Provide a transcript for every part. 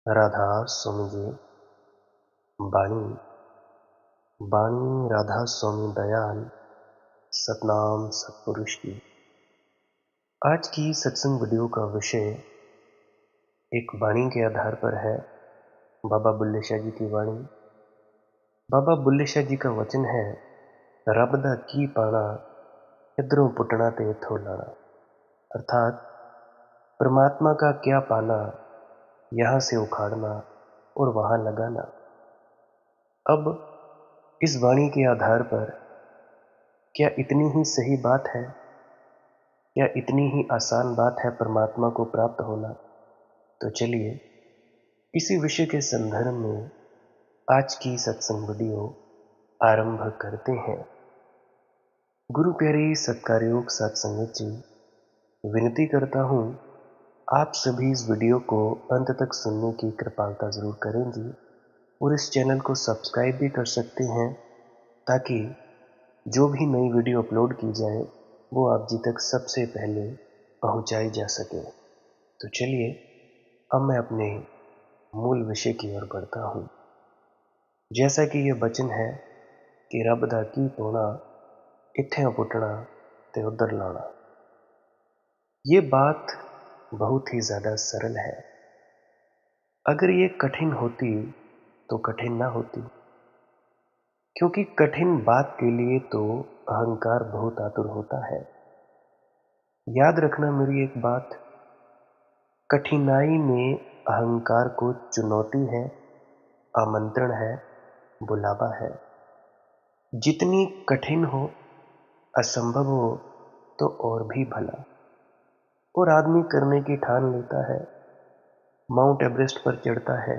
राधा स्वामी जी बाणी बाणी राधा स्वामी दयाल सतनाम सतपुरुष की। आज की सत्संग वीडियो का विषय एक वाणी के आधार पर है। बाबा बुल्ले शाह जी की वाणी। बाबा बुल्ले शाह जी का वचन है, रब दा की पाना इधरों पुटना ते इथों लाना। अर्थात परमात्मा का क्या पाना, यहाँ से उखाड़ना और वहां लगाना। अब इस वाणी के आधार पर क्या इतनी ही सही बात है, क्या इतनी ही आसान बात है परमात्मा को प्राप्त होना? तो चलिए इसी विषय के संदर्भ में आज की सत्संग वीडियो आरंभ करते हैं। गुरु प्यारी सत्कारयोग सत्संगत जी, विनती करता हूं आप सभी इस वीडियो को अंत तक सुनने की कृपालता जरूर करेंगे और इस चैनल को सब्सक्राइब भी कर सकते हैं, ताकि जो भी नई वीडियो अपलोड की जाए वो आप जी तक सबसे पहले पहुंचाई जा सके। तो चलिए अब मैं अपने मूल विषय की ओर बढ़ता हूं। जैसा कि यह वचन है कि रब दा की पाना इत्थे पुटना ते उधर लाना। ये बात बहुत ही ज्यादा सरल है। अगर ये कठिन होती तो कठिन ना होती, क्योंकि कठिन बात के लिए तो अहंकार बहुत आतुर होता है। याद रखना मेरी एक बात, कठिनाई में अहंकार को चुनौती है, आमंत्रण है, बुलावा है। जितनी कठिन हो, असंभव हो तो और भी भला। और आदमी करने की ठान लेता है, माउंट एवरेस्ट पर चढ़ता है,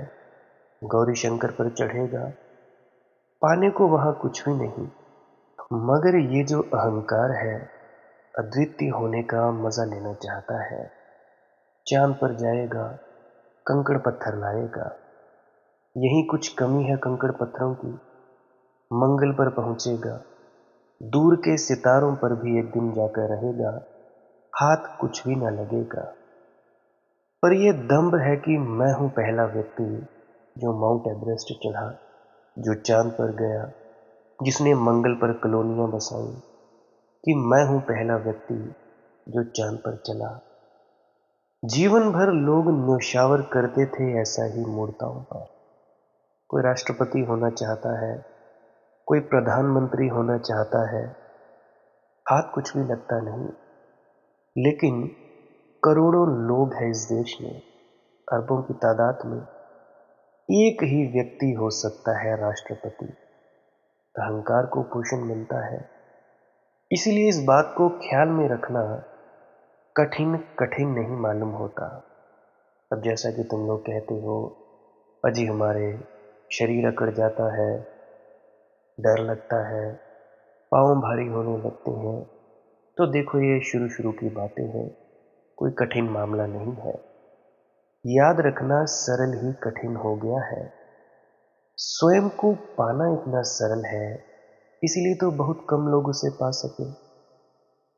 गौरी शंकर पर चढ़ेगा, पाने को वहां कुछ भी नहीं। मगर ये जो अहंकार है, अद्वितीय होने का मजा लेना चाहता है। चांद पर जाएगा, कंकड़ पत्थर लाएगा। यही कुछ कमी है कंकड़ पत्थरों की। मंगल पर पहुंचेगा, दूर के सितारों पर भी एक दिन जाकर रहेगा, हाथ कुछ भी ना लगेगा। पर यह दंभ है कि मैं हूं पहला व्यक्ति जो माउंट एवरेस्ट चढ़ा, जो चांद पर गया, जिसने मंगल पर कॉलोनियां बसाई, कि मैं हूं पहला व्यक्ति जो चांद पर चला। जीवन भर लोग न्योछावर करते थे ऐसा ही मूर्ताओं पर। कोई राष्ट्रपति होना चाहता है, कोई प्रधानमंत्री होना चाहता है, हाथ कुछ भी लगता नहीं। लेकिन करोड़ों लोग हैं इस देश में, अरबों की तादाद में एक ही व्यक्ति हो सकता है राष्ट्रपति। अहंकार को पोषण मिलता है। इसीलिए इस बात को ख्याल में रखना, कठिन कठिन नहीं मालूम होता। अब जैसा कि तुम लोग कहते हो, अजी हमारे शरीर अकड़ जाता है, डर लगता है, पाँव भारी होने लगते हैं, तो देखो ये शुरू शुरू की बातें हैं, कोई कठिन मामला नहीं है। याद रखना सरल ही कठिन हो गया है। स्वयं को पाना इतना सरल है, इसीलिए तो बहुत कम लोग उसे पा सके।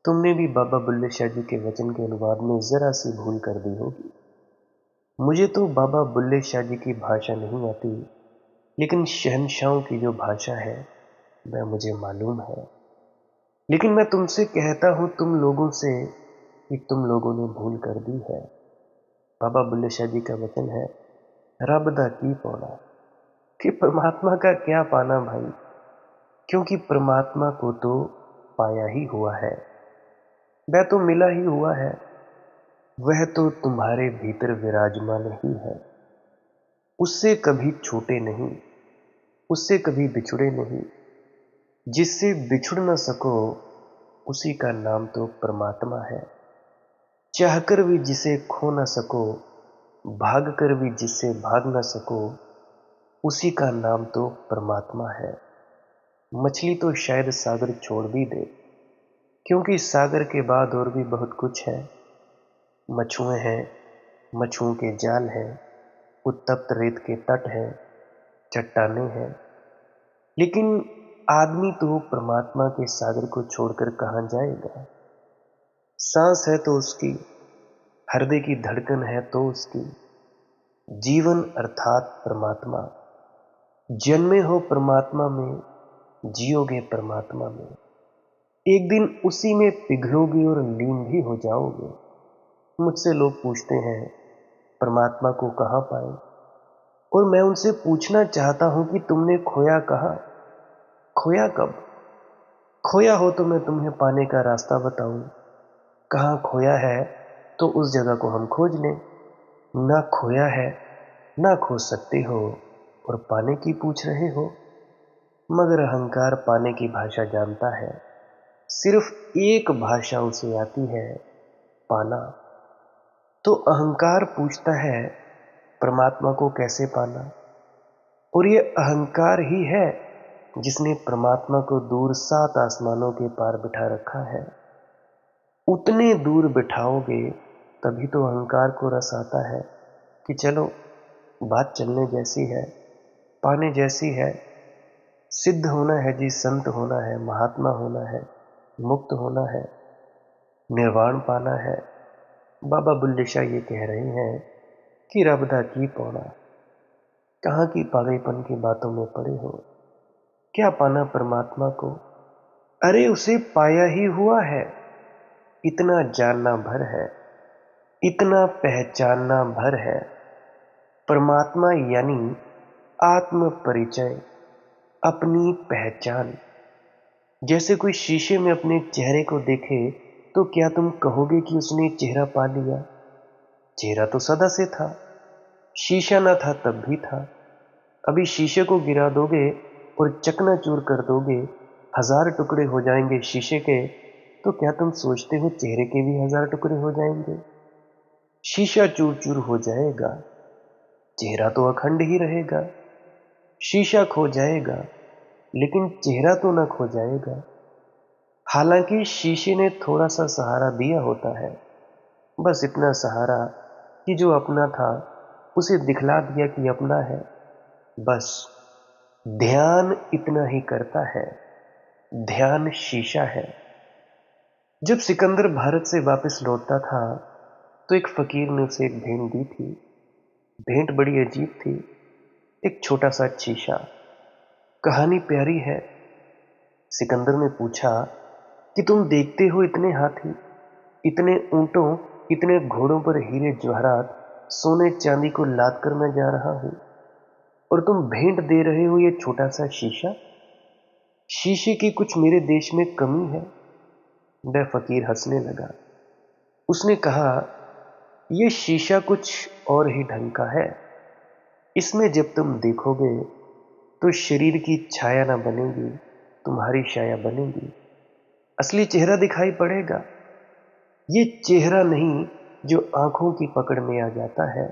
तुमने भी बाबा बुल्ले शाह जी के वचन के अनुवाद में जरा सी भूल कर दी होगी। मुझे तो बाबा बुल्ले शाह जी की भाषा नहीं आती, लेकिन शहंशाहों की जो भाषा है वह मुझे मालूम है। लेकिन मैं तुमसे कहता हूं, तुम लोगों से, कि तुम लोगों ने भूल कर दी है। बाबा बुल्ले शाह जी का वचन है, रब दा की पाना, कि परमात्मा का क्या पाना भाई, क्योंकि परमात्मा को तो पाया ही हुआ है, वह तो मिला ही हुआ है, वह तो तुम्हारे भीतर विराजमान ही है। उससे कभी छूटे नहीं, उससे कभी बिछुड़े नहीं। जिससे बिछुड़ न सको उसी का नाम तो परमात्मा है। चाहकर भी जिसे खो न सको, भाग कर भी जिससे भाग न सको, उसी का नाम तो परमात्मा है। मछली तो शायद सागर छोड़ भी दे, क्योंकि सागर के बाद और भी बहुत कुछ है। मछुए हैं, मछुओं के जाल हैं, उत्तप्त रेत के तट हैं, चट्टाने हैं। लेकिन आदमी तो परमात्मा के सागर को छोड़कर कहां जाएगा? सांस है तो उसकी, हृदय की धड़कन है तो उसकी, जीवन अर्थात परमात्मा। जन्मे हो परमात्मा में, जियोगे परमात्मा में। एक दिन उसी में पिघलोगे और लीन भी हो जाओगे। मुझसे लोग पूछते हैं परमात्मा को कहाँ पाए, और मैं उनसे पूछना चाहता हूं कि तुमने खोया कहाँ? खोया कब? खोया हो तो मैं तुम्हें पाने का रास्ता बताऊं। कहाँ खोया है तो उस जगह को हम खोज लें। ना खोया है, ना खोज सकते हो, और पाने की पूछ रहे हो। मगर अहंकार पाने की भाषा जानता है। सिर्फ एक भाषा उसे आती है, पाना। तो अहंकार पूछता है परमात्मा को कैसे पाना, और ये अहंकार ही है जिसने परमात्मा को दूर 7 आसमानों के पार बिठा रखा है। उतने दूर बिठाओगे तभी तो अहंकार को रस आता है कि चलो बात चलने जैसी है, पाने जैसी है। सिद्ध होना है जी, संत होना है, महात्मा होना है, मुक्त होना है, निर्वाण पाना है। बाबा बुल्ले शाह ये कह रहे हैं कि रबदा की पौना। कहाँ की पागलपन की बातों में पड़े हो। क्या पाना परमात्मा को? अरे उसे पाया ही हुआ है। इतना जानना भर है, इतना पहचानना भर है। परमात्मा यानी आत्म परिचय, अपनी पहचान। जैसे कोई शीशे में अपने चेहरे को देखे तो क्या तुम कहोगे कि उसने चेहरा पा लिया? चेहरा तो सदा से था, शीशा ना था तब भी था। अभी शीशे को गिरा दोगे और चकनाचूर कर दोगे, 1000 टुकड़े हो जाएंगे शीशे के, तो क्या तुम सोचते हो चेहरे के भी 1000 टुकड़े हो जाएंगे? शीशा चूर चूर हो जाएगा, चेहरा तो अखंड ही रहेगा। शीशा खो जाएगा लेकिन चेहरा तो ना खो जाएगा। हालांकि शीशे ने थोड़ा सा सहारा दिया होता है, बस इतना सहारा कि जो अपना था उसे दिखला दिया कि अपना है। बस ध्यान इतना ही करता है। ध्यान शीशा है। जब सिकंदर भारत से वापस लौटता था तो एक फकीर ने उसे एक भेंट दी थी। भेंट बड़ी अजीब थी। एक छोटा सा शीशा। कहानी प्यारी है। सिकंदर ने पूछा कि तुम देखते हो इतने हाथी, इतने ऊंटों, इतने घोड़ों पर हीरे जवाहरात, सोने चांदी को लाद कर मैं जा रहा हूं, और तुम भेंट दे रहे हो ये छोटा सा शीशा। शीशे की कुछ मेरे देश में कमी है। वह फकीर हंसने लगा। उसने कहा, यह शीशा कुछ और ही ढंग का है। इसमें जब तुम देखोगे तो शरीर की छाया ना बनेगी, तुम्हारी छाया बनेगी। असली चेहरा दिखाई पड़ेगा। ये चेहरा नहीं जो आंखों की पकड़ में आ जाता है,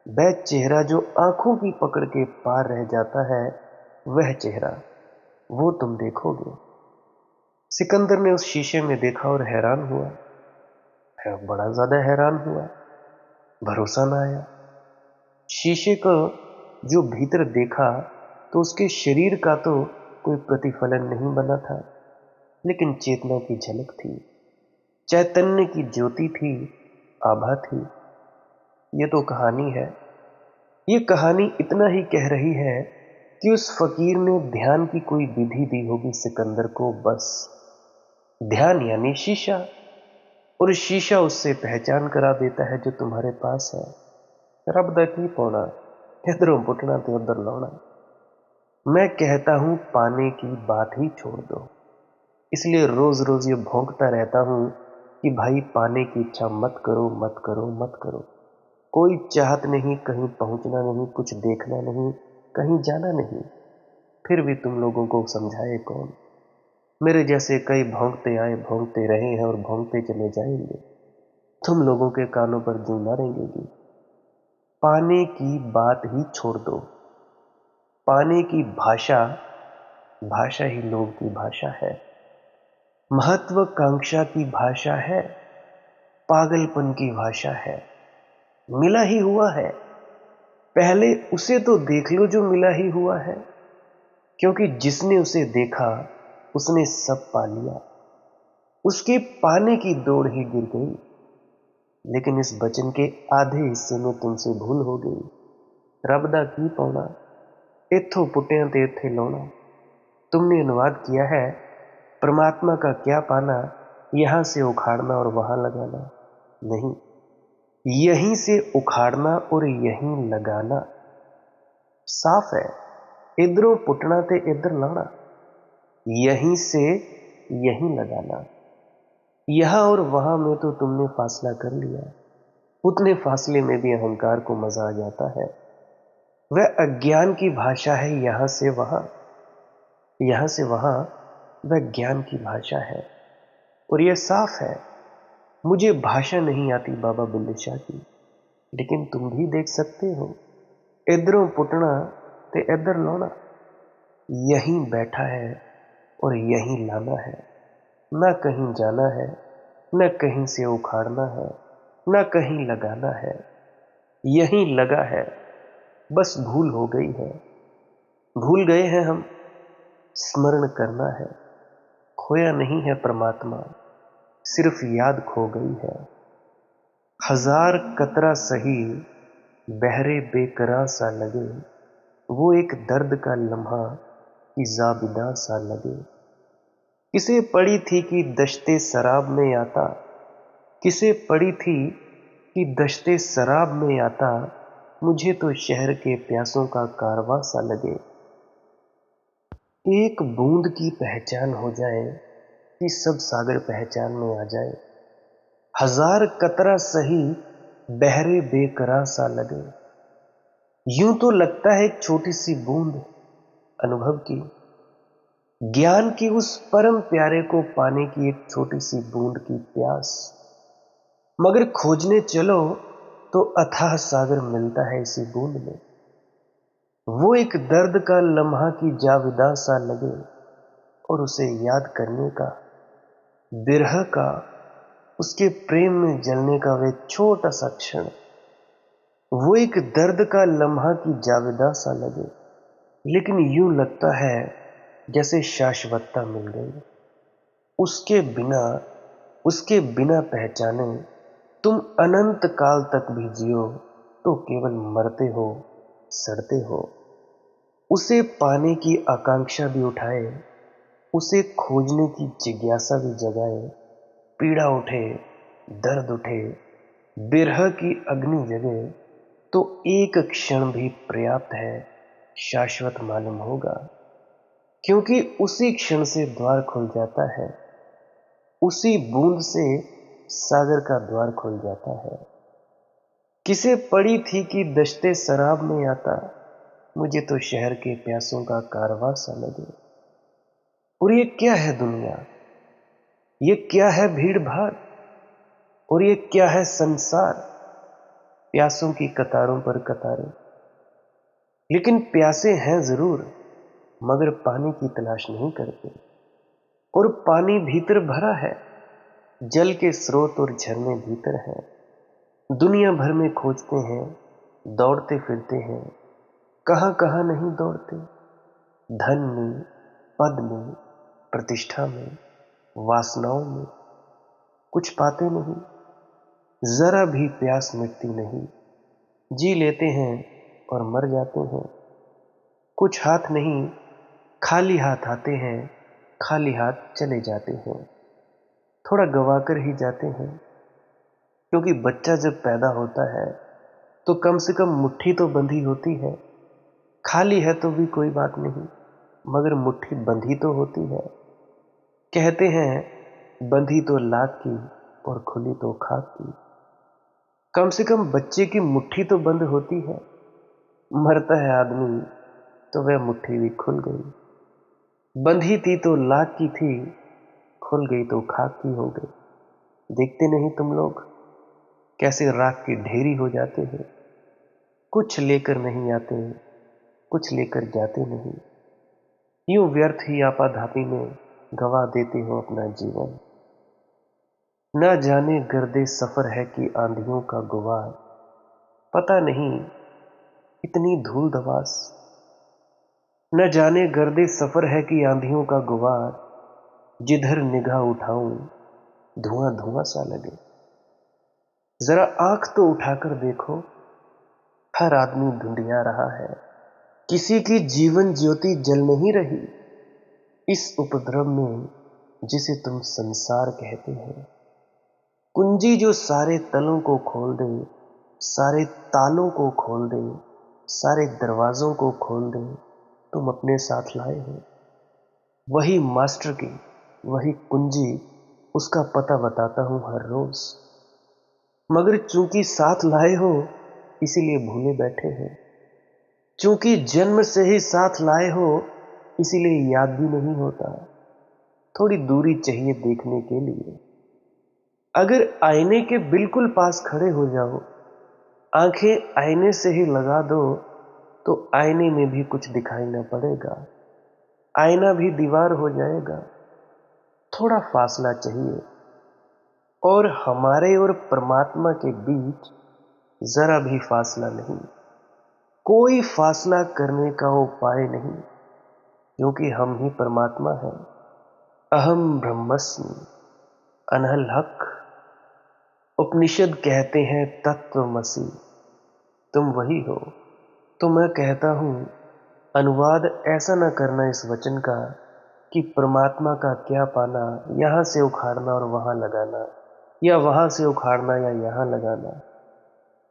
वह चेहरा जो आंखों की पकड़ के पार रह जाता है, वह चेहरा, वो तुम देखोगे। सिकंदर ने उस शीशे में देखा और हैरान हुआ। बड़ा ज्यादा हैरान हुआ। भरोसा ना आया। शीशे को जो भीतर देखा तो उसके शरीर का तो कोई प्रतिफलन नहीं बना था, लेकिन चेतना की झलक थी, चैतन्य की ज्योति थी, आभा थी। ये तो कहानी है। ये कहानी इतना ही कह रही है कि उस फकीर ने ध्यान की कोई विधि दी होगी सिकंदर को। बस ध्यान यानी शीशा, और शीशा उससे पहचान करा देता है जो तुम्हारे पास है। रब दा की पौना, इधरों पुटना तो उधर लौना। मैं कहता हूं पाने की बात ही छोड़ दो। इसलिए रोज रोज ये भौंकता रहता हूं कि भाई पाने की इच्छा मत करो, मत करो, मत करो। कोई चाहत नहीं, कहीं पहुंचना नहीं, कुछ देखना नहीं, कहीं जाना नहीं। फिर भी तुम लोगों को समझाए कौन? मेरे जैसे कई भौंकते आए, भौंकते रहे हैं और भौंकते चले जाएंगे। तुम लोगों के कानों पर जूं ना रेंगेगी। पाने की बात ही छोड़ दो। पाने की भाषा, भाषा ही लोग की भाषा है। महत्वाकांक्षा की भाषा है, पागलपन की भाषा है। मिला ही हुआ है। पहले उसे तो देख लो जो मिला ही हुआ है, क्योंकि जिसने उसे देखा उसने सब पा लिया। उसके पाने की दौड़ ही गिर गई। लेकिन इस वचन के आधे हिस्से में तुमसे भूल हो गई। रब दा की पाउणा, इत्थों पुट्टियां ते इत्थे लाउणा। तुमने अनुवाद किया है परमात्मा का क्या पाना, यहां से उखाड़ना और वहां लगाना। नहीं, यहीं से उखाड़ना और यहीं लगाना। साफ है, इधरों पुटना ते इधर लाना, यहीं से यहीं लगाना। यहां और वहां में तो तुमने फासला कर लिया, उतने फासले में भी अहंकार को मजा आ जाता है। वह अज्ञान की भाषा है, यहां से वहां, यहां से वहां वह ज्ञान की भाषा है। और यह साफ है, मुझे भाषा नहीं आती बाबा बुल्ले शाह की, लेकिन तुम भी देख सकते हो, इधरों पुटना ते इधर लाना, यहीं बैठा है और यहीं लाना है। ना कहीं जाना है, न कहीं से उखाड़ना है, न कहीं लगाना है, यहीं लगा है। बस भूल हो गई है, भूल गए हैं हम, स्मरण करना है। खोया नहीं है परमात्मा, सिर्फ याद खो गई है। हजार कतरा सही, बहरे बेकरार सा लगे, वो एक दर्द का लम्हा कि जाबिदा सा लगे। किसे पड़ी थी कि दश्ते शराब में आता, किसे पड़ी थी कि दश्ते शराब में आता, मुझे तो शहर के प्यासों का कारवां सा लगे। एक बूंद की पहचान हो जाए कि सब सागर पहचान में आ जाए। हजार कतरा सही, बहरे बेकरार सा लगे। यूं तो लगता है एक छोटी सी बूंद अनुभव की, ज्ञान की उस परम प्यारे को पाने की एक छोटी सी बूंद की प्यास। मगर खोजने चलो तो अथाह सागर मिलता है इसी बूंद में। वो एक दर्द का लम्हा की जाविदा सा लगे, और उसे याद करने का, बिरह का, उसके प्रेम में जलने का वे छोटा सा क्षण, वो एक दर्द का लम्हा की जाविदा सा लगे। लेकिन यूं लगता है जैसे शाश्वतता मिल गई। उसके बिना, उसके बिना पहचाने तुम अनंत काल तक भी जियो तो केवल मरते हो, सड़ते हो। उसे पाने की आकांक्षा भी उठाए, उसे खोजने की जिज्ञासा भी जगाए। पीड़ा उठे, दर्द उठे, बिरह की अग्नि जगे, तो एक क्षण भी पर्याप्त है, शाश्वत मालूम होगा। क्योंकि उसी क्षण से द्वार खुल जाता है, उसी बूंद से सागर का द्वार खुल जाता है। किसे पड़ी थी कि दश्ते शराब में आता, मुझे तो शहर के प्यासों का कारवां सा लगे। और ये क्या है दुनिया, ये क्या है भीड़ भाड़, और ये क्या है संसार। प्यासों की कतारों पर कतारें, लेकिन प्यासे हैं जरूर, मगर पानी की तलाश नहीं करते। और पानी भीतर भरा है, जल के स्रोत और झरने भीतर हैं। दुनिया भर में खोजते हैं, दौड़ते फिरते हैं, कहां कहां नहीं दौड़ते। धन में, पद में, प्रतिष्ठा में, वासनाओं में, कुछ पाते नहीं। जरा भी प्यास मिटती नहीं, जी लेते हैं और मर जाते हैं। कुछ हाथ नहीं, खाली हाथ आते हैं, खाली हाथ चले जाते हैं। थोड़ा गवाकर ही जाते हैं, क्योंकि बच्चा जब पैदा होता है तो कम से कम मुट्ठी तो बंधी होती है। खाली है तो भी कोई बात नहीं, मगर मुट्ठी बंधी तो होती है। कहते हैं बंधी तो लाख की और खुली तो खाक की। कम से कम बच्चे की मुट्ठी तो बंद होती है। मरता है आदमी तो वह मुट्ठी भी खुल गई। बंधी थी तो लाख की थी, खुल गई तो खाक की हो गई। देखते नहीं तुम लोग कैसे राख की ढेरी हो जाते हैं। कुछ लेकर नहीं आते, कुछ लेकर जाते नहीं। यूं व्यर्थ ही आपाधापी में गवा देते हो अपना जीवन। न जाने गर्दे सफर है कि आंधियों का गुवार, पता नहीं इतनी धूल दवास। न जाने गर्दे सफर है कि आंधियों का गुवार, जिधर निगाह उठाऊं धुआं धुआं सा लगे। जरा आंख तो उठाकर देखो, हर आदमी धुंधिया रहा है, किसी की जीवन ज्योति जल नहीं रही इस उपद्रव में जिसे तुम संसार कहते हैं। कुंजी जो सारे तलों को खोल दे, सारे तालों को खोल दे, सारे दरवाजों को खोल दे, तुम अपने साथ लाए हो। वही मास्टर की वही कुंजी, उसका पता बताता हूं हर रोज। मगर चूंकि साथ लाए हो इसीलिए भूले बैठे हो, चूंकि जन्म से ही साथ लाए हो इसीलिए याद भी नहीं होता। थोड़ी दूरी चाहिए देखने के लिए। अगर आईने के बिल्कुल पास खड़े हो जाओ, आंखें आईने से ही लगा दो, तो आईने में भी कुछ दिखाई न पड़ेगा, आईना भी दीवार हो जाएगा। थोड़ा फासला चाहिए, और हमारे और परमात्मा के बीच जरा भी फासला नहीं। कोई फासला करने का उपाय नहीं, क्योंकि हम ही परमात्मा हैं। अहम ब्रह्मस्मि, अनहल हक। उपनिषद कहते हैं तत्वमसि, तुम वही हो। तो मैं कहता हूं, अनुवाद ऐसा न करना इस वचन का कि परमात्मा का क्या पाना, यहां से उखाड़ना और वहां लगाना, या वहां से उखाड़ना या यहां लगाना।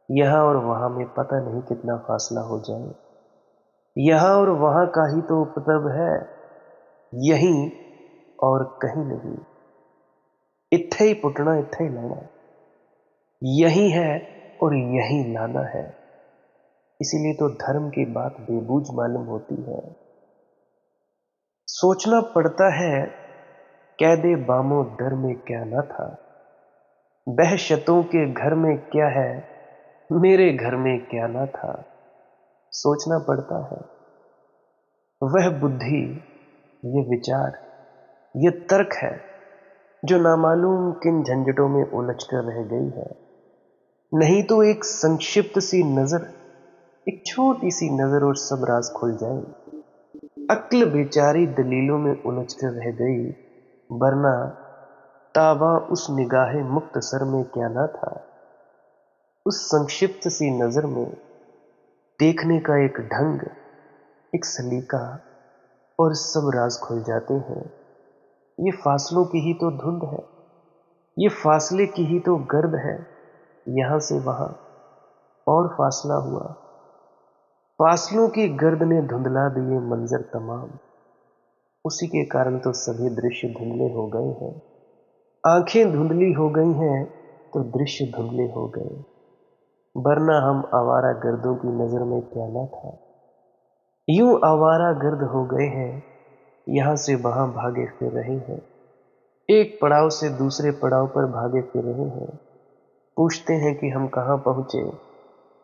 यहां और वहां में पता नहीं कितना फासला हो जाए। यहां और वहां का ही तो उपद्रव है, यहीं और कहीं नहीं। इत्थे ही पुटना इत्थे ही लाना, यही है और यही लाना है। इसीलिए तो धर्म की बात बेबूझ मालूम होती है। सोचना पड़ता है, कैदे बामो दर में क्या न था, बहशतों के घर में क्या है, मेरे घर में क्या न था। सोचना पड़ता है। वह बुद्धि, ये विचार, ये तर्क है जो नामालूम किन झंझटों में उलझ कर रह गई है। नहीं तो एक संक्षिप्त सी नजर, एक छोटी सी नजर और सब राज खुल जाए। अक्ल बेचारी दलीलों में उलझ कर रह गई, वरना ताबा उस निगाहे मुक्त सर में क्या ना था। उस संक्षिप्त सी नजर में देखने का एक ढंग, एक सलीका, और सब राज खुल जाते हैं। ये फासलों की ही तो धुंध है, ये फासले की ही तो गर्द है। यहां से वहां और फासला हुआ, फासलों की गर्द ने धुंधला दिए मंजर तमाम। उसी के कारण तो सभी दृश्य धुंधले हो गए हैं। आंखें धुंधली हो गई हैं तो दृश्य धुंधले हो गए, वरना हम आवारा गर्दों की नजर में क्या ना था। यूं आवारा गर्द हो गए हैं, यहां से वहां भागे फिर रहे हैं, एक पड़ाव से दूसरे पड़ाव पर भागे फिर रहे हैं। पूछते हैं कि हम कहां पहुंचे,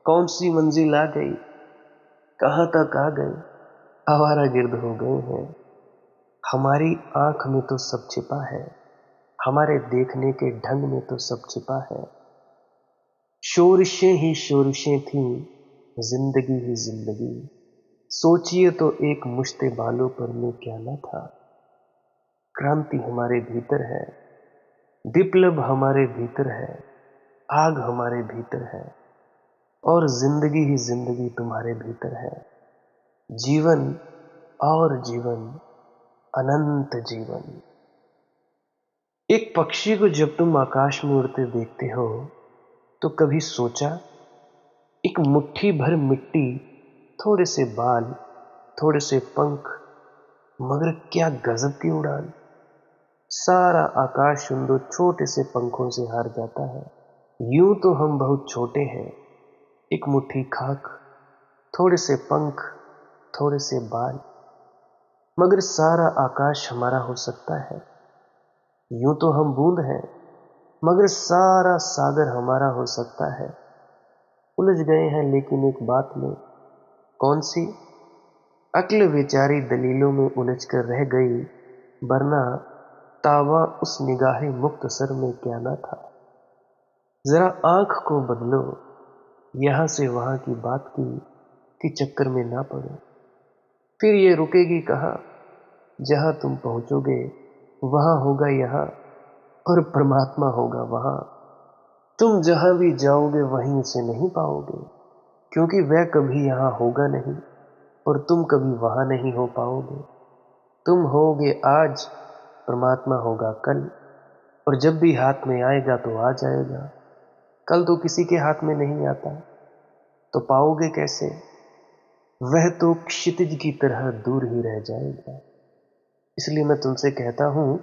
कौन सी मंजिल आ गई, कहां तक आ गए। आवारा गिर्द हो गए हैं। हमारी आंख में तो सब छिपा है, हमारे देखने के ढंग में तो सब छिपा है। शोरिशें ही शोरिशें थी, जिंदगी ही जिंदगी। सोचिए तो एक मुश्ते बालों पर में क्या न था। क्रांति हमारे भीतर है, विप्लव हमारे भीतर है, आग हमारे भीतर है, और जिंदगी ही जिंदगी तुम्हारे भीतर है। जीवन और जीवन, अनंत जीवन। एक पक्षी को जब तुम आकाश में उड़ते देखते हो तो कभी सोचा, एक मुट्ठी भर मिट्टी, थोड़े से बाल, थोड़े से पंख, मगर क्या गजब की उड़ान। सारा आकाश उन दो छोटे से पंखों से हार जाता है। यूं तो हम बहुत छोटे हैं, एक मुट्ठी खाक, थोड़े से पंख, थोड़े से बाल, मगर सारा आकाश हमारा हो सकता है। यूं तो हम बूंद हैं, मगर सारा सागर हमारा हो सकता है। उलझ गए हैं लेकिन एक बात में, कौन सी? अक्ल बेचारी दलीलों में उलझ कर रह गई, वरना तावा उस निगाहे मुक्त सर में क्या ना था। जरा आंख को बदलो, यहां से वहां की बात की चक्कर में ना पड़ो। फिर ये रुकेगी कहां? जहां तुम पहुंचोगे वहां होगा यहां, और परमात्मा होगा वहां। तुम जहां भी जाओगे वहीं उसे नहीं पाओगे। क्योंकि वह कभी यहाँ होगा नहीं और तुम कभी वहाँ नहीं हो पाओगे। तुम होगे आज, परमात्मा होगा कल, और जब भी हाथ में आएगा तो आ जाएगा। कल तो किसी के हाथ में नहीं आता, तो पाओगे कैसे? वह तो क्षितिज की तरह दूर ही रह जाएगा। इसलिए मैं तुमसे कहता हूं,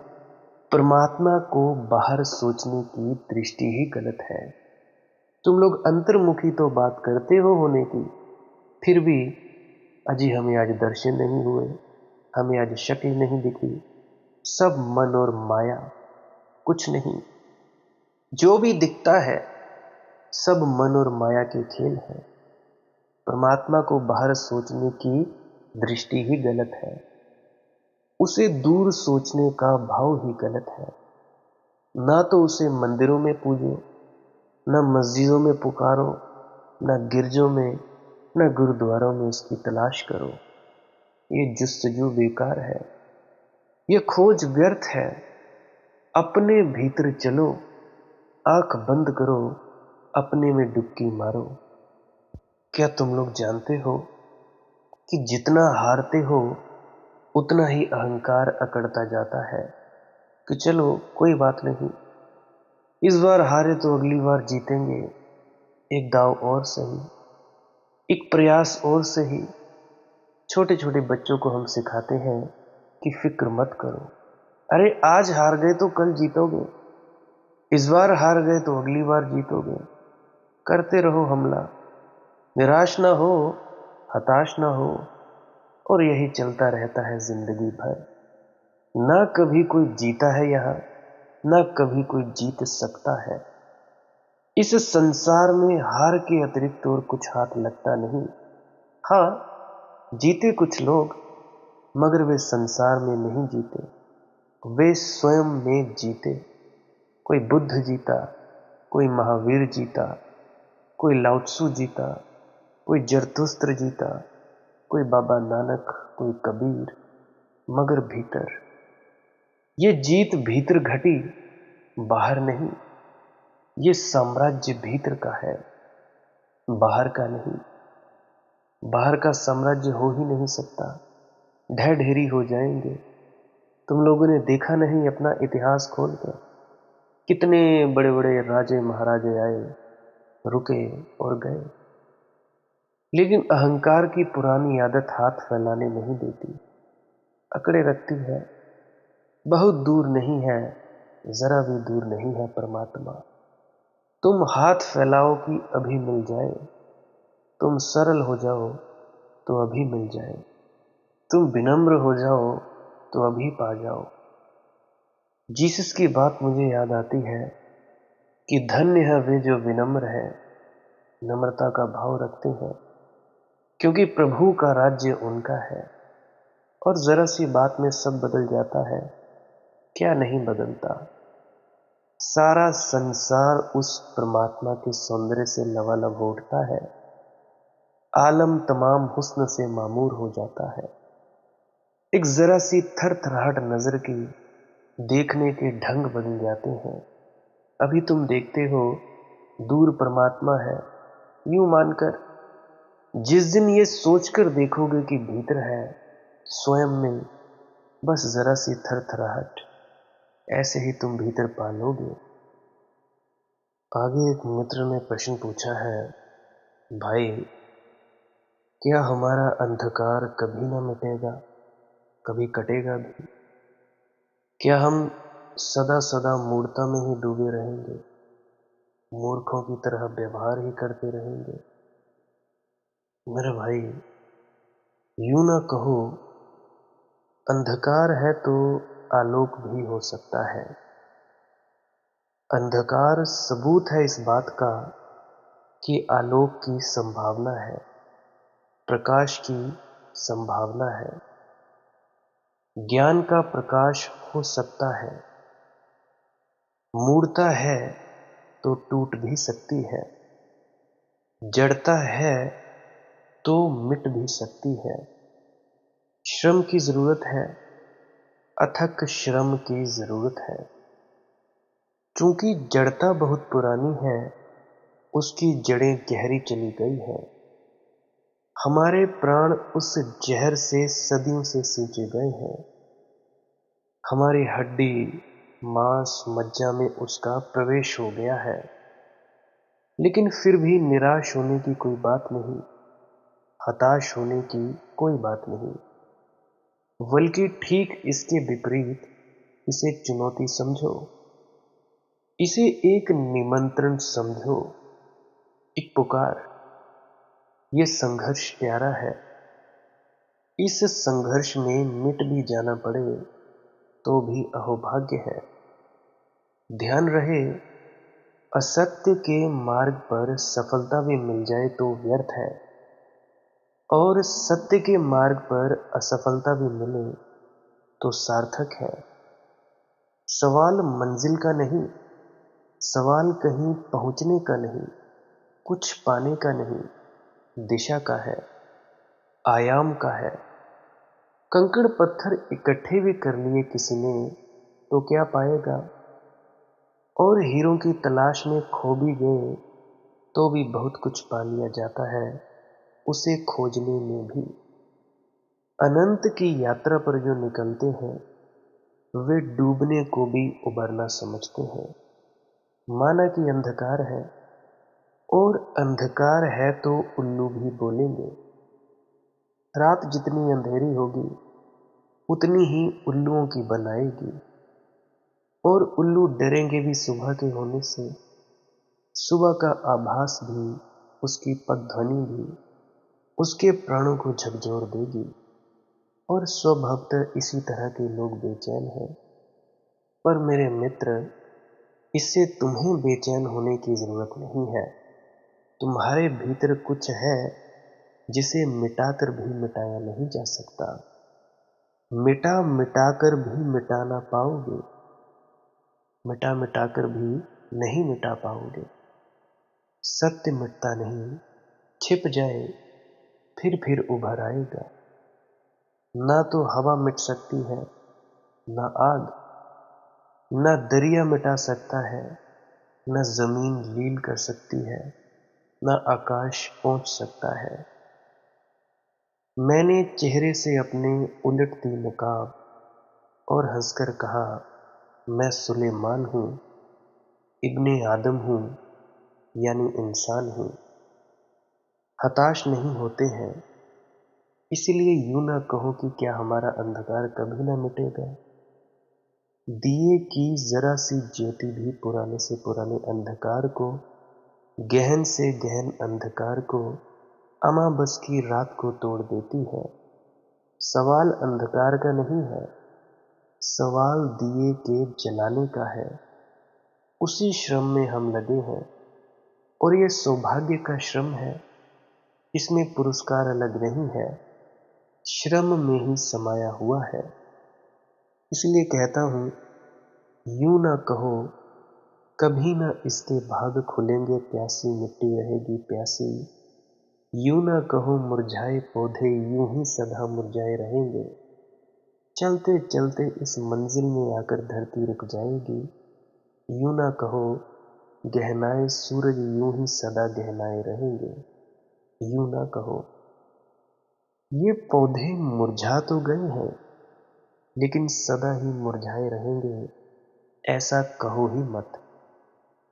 परमात्मा को बाहर सोचने की दृष्टि ही गलत है। तुम लोग अंतर्मुखी तो बात करते हो होने की, फिर भी अजी हमें आज दर्शन नहीं हुए, हमें आज शक्ल नहीं दिखी, सब मन और माया, कुछ नहीं। जो भी दिखता है सब मन और माया के खेल है। परमात्मा को बाहर सोचने की दृष्टि ही गलत है। उसे दूर सोचने का भाव ही गलत है। ना तो उसे मंदिरों में पूजो, न मस्जिदों में पुकारो, न गिरजों में, न गुरुद्वारों में उसकी तलाश करो। ये जुस्तजू बेकार है, ये खोज व्यर्थ है। अपने भीतर चलो, आंख बंद करो, अपने में डुबकी मारो। क्या तुम लोग जानते हो कि जितना हारते हो उतना ही अहंकार अकड़ता जाता है कि चलो कोई बात नहीं, इस बार हारे तो अगली बार जीतेंगे, एक दाव और सही, एक प्रयास और सही। छोटे छोटे बच्चों को हम सिखाते हैं कि फिक्र मत करो, अरे आज हार गए तो कल जीतोगे, इस बार हार गए तो अगली बार जीतोगे। करते रहो हमला, निराश ना हो, हताश ना हो, और यही चलता रहता है जिंदगी भर। ना कभी कोई जीता है यहां, ना कभी कोई जीत सकता है। इस संसार में हार के अतिरिक्त और कुछ हाथ लगता नहीं। हाँ, जीते कुछ लोग, मगर वे संसार में नहीं जीते, वे स्वयं में जीते। कोई बुद्ध जीता, कोई महावीर जीता, कोई लाओत्सु जीता, कोई जरतुस्त्र जीता, कोई बाबा नानक, कोई कबीर, मगर भीतर। ये जीत भीतर घटी, बाहर नहीं। ये साम्राज्य भीतर का है, बाहर का नहीं। बाहर का साम्राज्य हो ही नहीं सकता, ढह ढेरी हो जाएंगे। तुम लोगों ने देखा नहीं अपना इतिहास खोलकर, कितने बड़े बड़े राजे महाराजे आए, रुके और गए। लेकिन अहंकार की पुरानी आदत हाथ फैलाने नहीं देती, अकड़े रखती है। बहुत दूर नहीं है, जरा भी दूर नहीं है परमात्मा। तुम हाथ फैलाओ कि अभी मिल जाए, तुम सरल हो जाओ तो अभी मिल जाए, तुम विनम्र हो जाओ तो अभी पा जाओ। जीसस की बात मुझे याद आती है कि धन्य है वे जो विनम्र है, नम्रता का भाव रखते हैं, क्योंकि प्रभु का राज्य उनका है। और जरा सी बात में सब बदल जाता है, क्या नहीं बदलता। सारा संसार उस परमात्मा के सौंदर्य से लबालब हो उठता है, आलम तमाम हुस्न से मामूर हो जाता है। एक जरा सी थरथराहट नजर की देखने के ढंग बदल जाते हैं। अभी तुम देखते हो दूर परमात्मा है, यूं मानकर, जिस दिन ये सोचकर देखोगे कि भीतर है, स्वयं में बस जरा सी थरथराहट, ऐसे ही तुम भीतर पालोगे। आगे एक मित्र ने प्रश्न पूछा है, भाई क्या हमारा अंधकार कभी ना मिटेगा, कभी कटेगा भी? क्या हम सदा सदा मूर्ता में ही डूबे रहेंगे, मूर्खों की तरह व्यवहार ही करते रहेंगे? मेरे भाई, यूं ना कहो, अंधकार है तो आलोक भी हो सकता है। अंधकार सबूत है इस बात का कि आलोक की संभावना है, प्रकाश की संभावना है। ज्ञान का प्रकाश हो सकता है। मूर्ता है तो टूट भी सकती है, जड़ता है तो मिट भी सकती है। श्रम की जरूरत है, अथक श्रम की जरूरत है। चूंकि जड़ता बहुत पुरानी है, उसकी जड़ें गहरी चली गई है, हमारे प्राण उस जहर से सदियों से सींचे गए हैं। हमारी हड्डी, मांस, मज्जा में उसका प्रवेश हो गया है। लेकिन फिर भी निराश होने की कोई बात नहीं, हताश होने की कोई बात नहीं, बल्कि ठीक इसके विपरीत इसे चुनौती समझो, इसे एक निमंत्रण समझो, एक पुकार। ये संघर्ष प्यारा है। इस संघर्ष में मिट भी जाना पड़े तो भी अहोभाग्य है। ध्यान रहे, असत्य के मार्ग पर सफलता भी मिल जाए तो व्यर्थ है, और सत्य के मार्ग पर असफलता भी मिले तो सार्थक है। सवाल मंजिल का नहीं, सवाल कहीं पहुंचने का नहीं, कुछ पाने का नहीं, दिशा का है, आयाम का है। कंकड़ पत्थर इकट्ठे भी कर लिए किसी ने तो क्या पाएगा, और हीरों की तलाश में खो भी गए तो भी बहुत कुछ पा लिया जाता है उसे खोजने में भी। अनंत की यात्रा पर जो निकलते हैं वे डूबने को भी उबरना समझते हैं। माना कि अंधकार है, और अंधकार है तो उल्लू भी बोलेंगे। रात जितनी अंधेरी होगी उतनी ही उल्लुओं की बनाएगी, और उल्लू डरेंगे भी सुबह के होने से। सुबह का आभास भी, उसकी पगध्वनि भी उसके प्राणों को झकझोर देगी। और स्वभवतः इसी तरह के लोग बेचैन हैं। पर मेरे मित्र, इससे तुम्हें बेचैन होने की जरूरत नहीं है। तुम्हारे भीतर कुछ है जिसे मिटाकर भी मिटाया नहीं जा सकता। मिटा मिटाकर भी मिटा ना पाओगे, मिटा मिटाकर भी नहीं मिटा पाओगे। सत्य मिटता नहीं, छिप जाए फिर उभर आएगा। ना तो हवा मिट सकती है, ना आग, ना दरिया मिटा सकता है, न जमीन लील कर सकती है, न आकाश पहुंच सकता है। मैंने चेहरे से अपने उलटती नकाब और हंसकर कहा, मैं सुलेमान हूं, इब्ने आदम हूं, यानी इंसान हूं। हताश नहीं होते हैं, इसलिए यूं ना कहो कि क्या हमारा अंधकार कभी ना मिटेगा। दिए की जरा सी ज्योति भी पुराने से पुराने अंधकार को, गहन से गहन अंधकार को, अमाबस की रात को तोड़ देती है। सवाल अंधकार का नहीं है, सवाल दिए के जलाने का है। उसी श्रम में हम लगे हैं, और ये सौभाग्य का श्रम है। इसमें पुरस्कार अलग नहीं है, श्रम में ही समाया हुआ है। इसलिए कहता हूं, यूं ना कहो, कभी ना इसके भाग खुलेंगे, प्यासी मिट्टी रहेगी प्यासी। यूं ना कहो, मुरझाए पौधे यूं ही सदा मुरझाए रहेंगे। चलते चलते इस मंजिल में आकर धरती रुक जाएगी। यूं ना कहो, गहनाए सूरज यूं ही सदा गहनाए रहेंगे। यूं ना कहो। ये पौधे मुरझा तो गए हैं, लेकिन सदा ही मुरझाए रहेंगे, ऐसा कहो ही मत,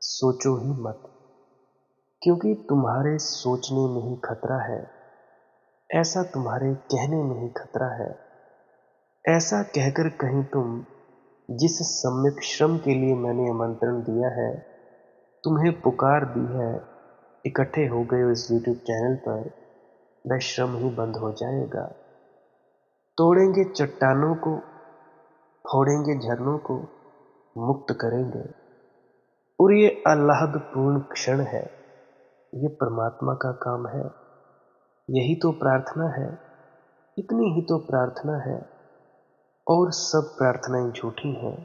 सोचो ही मत। क्योंकि तुम्हारे सोचने में ही खतरा है, ऐसा तुम्हारे कहने में ही खतरा है। ऐसा कहकर कहीं तुम, जिस सम्यक श्रम के लिए मैंने आमंत्रण दिया है, तुम्हें पुकार दी है, इकट्ठे हो गए इस YouTube चैनल पर, वह श्रम ही बंद हो जाएगा। तोड़ेंगे चट्टानों को, फोड़ेंगे झरनों को, मुक्त करेंगे। और ये आह्लादपूर्ण क्षण है, ये परमात्मा का काम है। यही तो प्रार्थना है, इतनी ही तो प्रार्थना है। और सब प्रार्थनाएं झूठी हैं,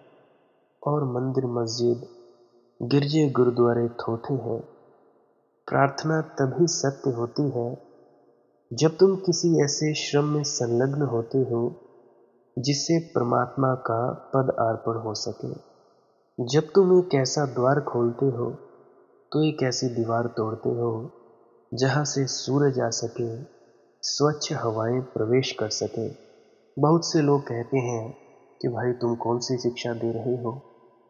और मंदिर मस्जिद गिरजे गुरुद्वारे थोथे हैं। प्रार्थना तभी सत्य होती है जब तुम किसी ऐसे श्रम में संलग्न होते हो जिससे परमात्मा का पद अर्पण हो सके। जब तुम एक ऐसा द्वार खोलते हो तो एक ऐसी दीवार तोड़ते हो जहां से सूरज आ सके, स्वच्छ हवाएं प्रवेश कर सके। बहुत से लोग कहते हैं कि भाई तुम कौन सी शिक्षा दे रहे हो,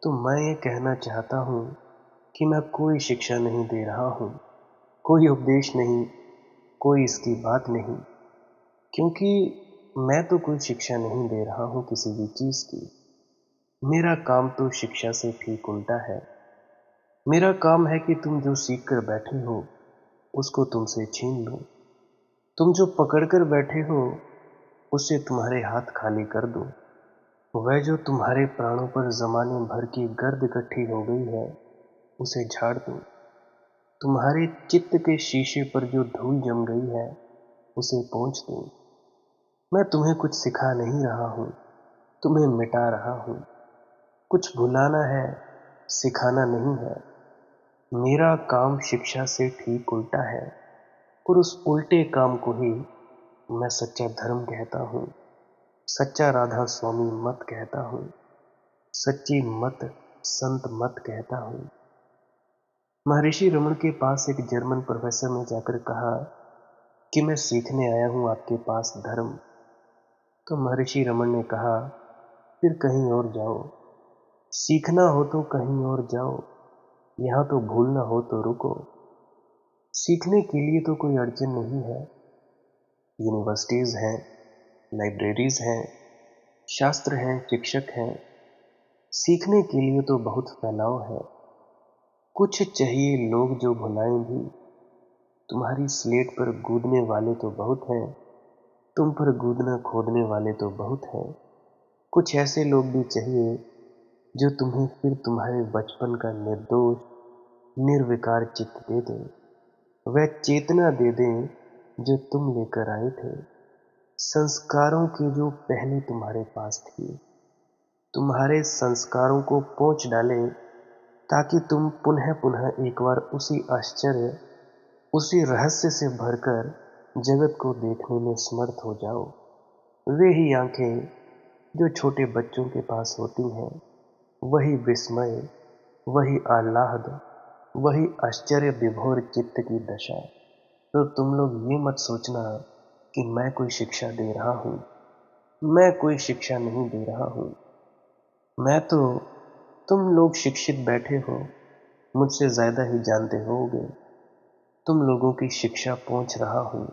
तो मैं ये कहना चाहता हूँ कि मैं कोई शिक्षा नहीं दे रहा हूँ, कोई उपदेश नहीं, कोई इसकी बात नहीं, क्योंकि मैं तो कोई शिक्षा नहीं दे रहा हूँ किसी भी चीज की। मेरा काम तो शिक्षा से ठीक उल्टा है। मेरा काम है कि तुम जो सीख कर बैठे हो उसको तुमसे छीन लो। तुम जो पकड़ कर बैठे हो उससे तुम्हारे हाथ खाली कर दो। वह जो तुम्हारे प्राणों पर जमाने भर की गर्द इकट्ठी हो गई है उसे झाड़ दो। तुम्हारे चित्त के शीशे पर जो धूल जम गई है उसे पोंछ दो। मैं तुम्हें कुछ सिखा नहीं रहा हूं, तुम्हें मिटा रहा हूं। कुछ भुलाना है, सिखाना नहीं है। मेरा काम शिक्षा से ठीक उल्टा है, और उस उल्टे काम को ही मैं सच्चा धर्म कहता हूं, सच्चा राधा स्वामी मत कहता हूं, सच्ची मत संत मत कहता हूं। महर्षि रमन के पास एक जर्मन प्रोफेसर ने जाकर कहा कि मैं सीखने आया हूं आपके पास धर्म। तो महर्षि रमन ने कहा, फिर कहीं और जाओ। सीखना हो तो कहीं और जाओ, यहां तो भूलना हो तो रुको। सीखने के लिए तो कोई अड़चन नहीं है। यूनिवर्सिटीज हैं, लाइब्रेरीज हैं, शास्त्र हैं, शिक्षक हैं। सीखने के लिए तो बहुत फैलाव है। कुछ चाहिए लोग जो भुलाएं भी। तुम्हारी स्लेट पर कूदने वाले तो बहुत हैं, तुम पर कूदना खोदने वाले तो बहुत हैं। कुछ ऐसे लोग भी चाहिए जो तुम्हें फिर तुम्हारे बचपन का निर्दोष निर्विकार चित्त दे दें, वह चेतना दे दें जो तुम लेकर आए थे, संस्कारों की जो पहले तुम्हारे पास थी। तुम्हारे संस्कारों को पोंछ डाले ताकि तुम पुनः पुनः एक बार उसी आश्चर्य, उसी रहस्य से भरकर जगत को देखने में समर्थ हो जाओ। वे ही आंखें जो छोटे बच्चों के पास होती हैं, वही विस्मय, वही आह्लाद, वही आश्चर्य विभोर चित्त की दशा। तो तुम लोग ये मत सोचना कि मैं कोई शिक्षा दे रहा हूं। मैं कोई शिक्षा नहीं दे रहा हूं। मैं तो, तुम लोग शिक्षित बैठे हो, मुझसे ज्यादा ही जानते होगे। तुम लोगों की शिक्षा पहुंच रहा हूं।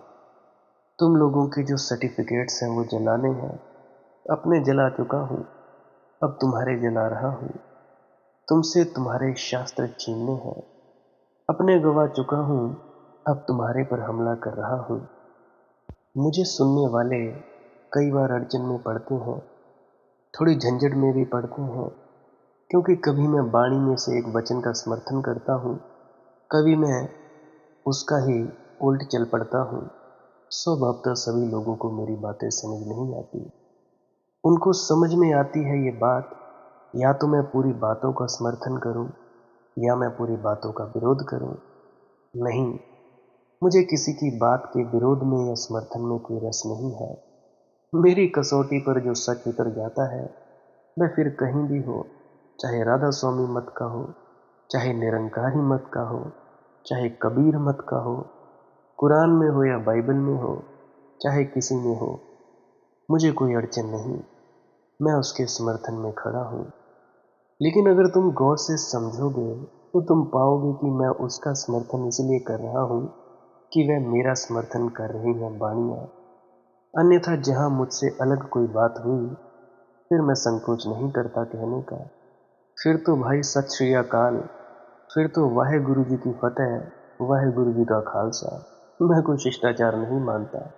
तुम लोगों के जो सर्टिफिकेट्स हैं वो जलाने हैं। अपने जला चुका हूं, अब तुम्हारे जला रहा हूं। तुमसे तुम्हारे शास्त्र छीनने हैं। अपने गवा चुका हूं, अब तुम्हारे पर हमला कर रहा हूं। मुझे सुनने वाले कई बार अड़चन में पड़ते हैं, थोड़ी झंझट में भी पड़ते हैं, क्योंकि कभी मैं वाणी में से एक वचन का समर्थन करता हूं, कभी मैं उसका ही उल्ट चल पड़ता हूं। स्वभावतः सभी लोगों को मेरी बातें समझ नहीं आती। उनको समझ में आती है ये बात, या तो मैं पूरी बातों का समर्थन करूं या मैं पूरी बातों का विरोध करूं। नहीं, मुझे किसी की बात के विरोध में या समर्थन में कोई रस नहीं है। मेरी कसौटी पर जो सच उतर जाता है, वह फिर कहीं भी हो, चाहे राधा स्वामी मत का हो, चाहे निरंकारी मत का हो, चाहे कबीर मत का हो, कुरान में हो या बाइबल में हो, चाहे किसी में हो, मुझे कोई अड़चन नहीं। मैं उसके समर्थन में खड़ा हूं। लेकिन अगर तुम गौर से समझोगे तो तुम पाओगे कि मैं उसका समर्थन इसलिए कर रहा हूं कि वह मेरा समर्थन कर रही हैं वाणियां। अन्यथा जहां मुझसे अलग कोई बात हुई, फिर मैं संकोच नहीं करता कहने का। फिर तो भाई सत श्री अकाल, फिर तो वाहे गुरु जी की फतेह, वाहे गुरु जी का खालसा। मैं कोई शिष्टाचार नहीं मानता,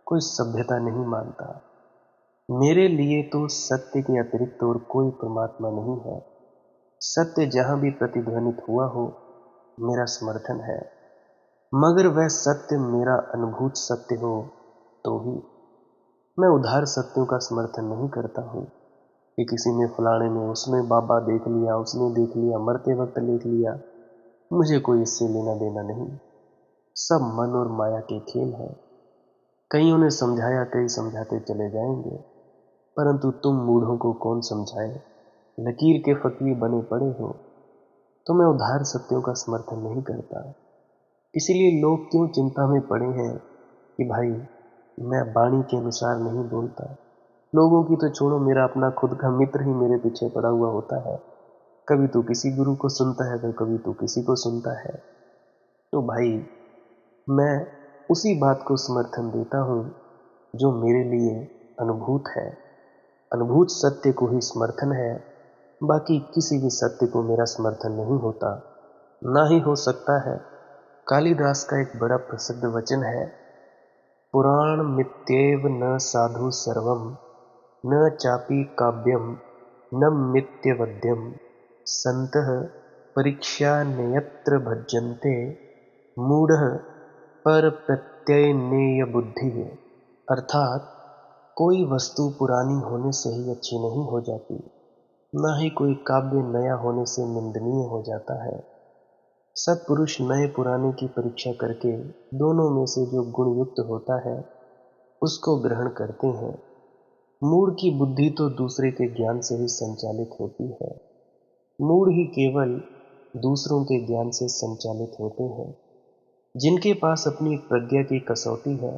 कोई सभ्यता नहीं मानता। मेरे लिए तो सत्य के अतिरिक्त और कोई परमात्मा नहीं है। सत्य जहां भी प्रतिध्वनित हुआ हो, मेरा समर्थन है, मगर वह सत्य मेरा अनुभूत सत्य हो तो ही। मैं उधार सत्यों का समर्थन नहीं करता हूं कि किसी ने फलाने में उसने बाबा देख लिया, उसने देख लिया, मरते वक्त देख लिया। मुझे कोई इससे लेना देना नहीं। सब मन और माया के खेल हैं। कईयों ने समझाया, कई समझाते चले जाएंगे, परंतु तुम मूढ़ों को कौन समझाए। लकीर के फकीर बने पड़े हो। तो मैं उधार सत्यों का समर्थन नहीं करता। इसीलिए लोग क्यों चिंता में पड़े हैं कि भाई मैं वाणी के अनुसार नहीं बोलता। लोगों की तो छोड़ो, मेरा अपना खुद का मित्र ही मेरे पीछे पड़ा हुआ होता है। कभी तो किसी गुरु को सुनता है तो कभी तो किसी को सुनता है। तो भाई मैं उसी बात को समर्थन देता हूँ जो मेरे लिए अनुभूत है। अनुभूत सत्य को ही समर्थन है, बाकी किसी भी सत्य को मेरा समर्थन नहीं होता, ना ही हो सकता है। कालिदास का एक बड़ा प्रसिद्ध वचन है, पुराण मित्येव न साधु सर्वम न चापि काव्यम न मित्यवद्यम संतः परीक्षा नेयत्र भज्यन्ते मूढ़ पर प्रत्यय नेय बुद्धि है। अर्थात कोई वस्तु पुरानी होने से ही अच्छी नहीं हो जाती, ना ही कोई काव्य नया होने से निंदनीय हो जाता है। सत्पुरुष नए पुराने की परीक्षा करके दोनों में से जो गुण युक्त होता है उसको ग्रहण करते हैं। मूढ़ की बुद्धि तो दूसरे के ज्ञान से ही संचालित होती है। मूढ़ ही केवल दूसरों के ज्ञान से संचालित होते हैं। जिनके पास अपनी प्रज्ञा की कसौटी है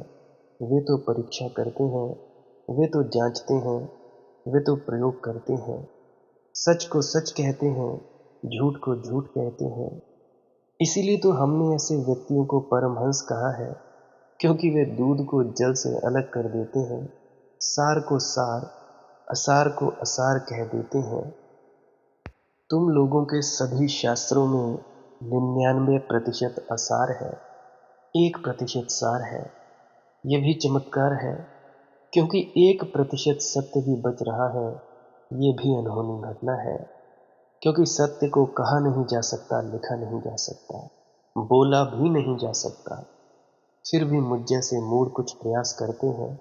वे तो परीक्षा करते हैं, वे तो जांचते हैं, वे तो प्रयोग करते हैं। सच को सच कहते हैं, झूठ को झूठ कहते हैं। इसीलिए तो हमने ऐसे व्यक्तियों को परमहंस कहा है, क्योंकि वे दूध को जल से अलग कर देते हैं, सार को सार, असार को असार कह देते हैं। तुम लोगों के सभी शास्त्रों में 99% असार है, 1% सार है। यह भी चमत्कार है, क्योंकि 1% सत्य भी बच रहा है। ये भी अनहोनी घटना है, क्योंकि सत्य को कहा नहीं जा सकता, लिखा नहीं जा सकता, बोला भी नहीं जा सकता। फिर भी मुझ जैसे मूढ़ कुछ प्रयास करते हैं।